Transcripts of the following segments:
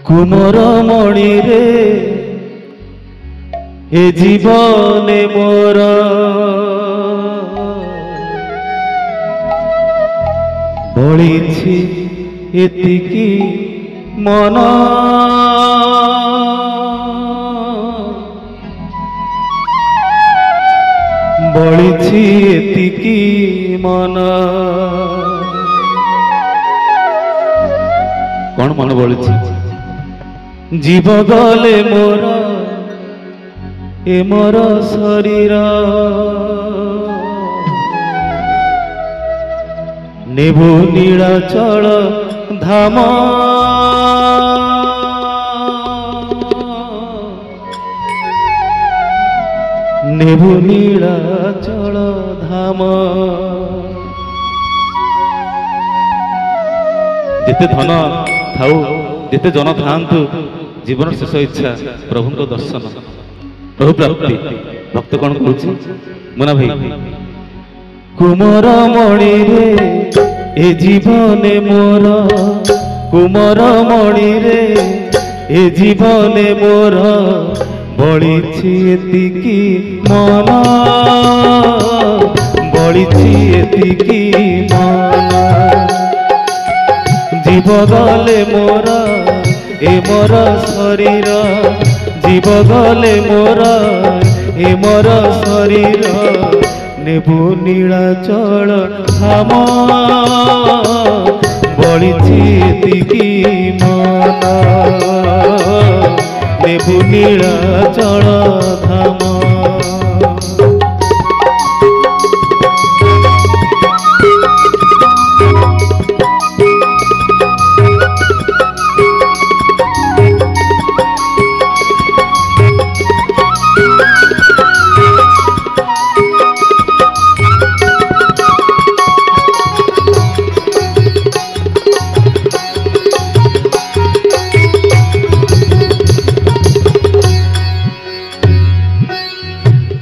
कुमर मणि रे ए जीवने मोर बळिछि एतिकी मन बळिछि एतिकी मन कौन मन बळिछि जीव गले मोर ए मोर शरीर नेबु नीलाचल धाम नेबु नीलाचल धाम जेते धन थाऊ जेते जन थांतु जीवन शेष इच्छा प्रभु को दर्शन प्रभु प्राप्ति भक्त कौन करुछि मुना भाई कुमर मणि रे ए जीवने मोर कुमर मणि रे ए जीवने मोर बळिछि एतिकी मन बळिछि एतिकी मन जीव गले मोर ए मोर शरीर जीव गले मोर ए मोर शरीर नेबु नीलाचल धाम बळिछि एतिकी मन नेबु नीलाचल धाम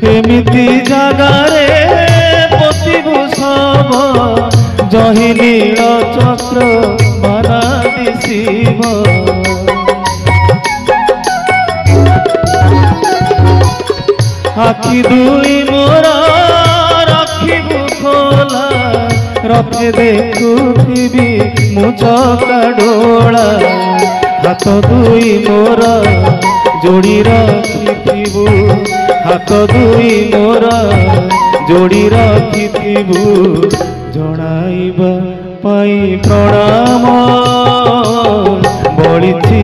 एमिति जगारे पतिबु सब जहि नील चक्र मारा दिशिव आखि दुई मोर रखिबु खोला रखे देखुथिबि मु चका डोला हाथ दुई मोर जोड़ी रखिथिबु हाथ दुई मोर जोड़ी रखिथिबु जणाइबा पाई प्रणाम बळिछि।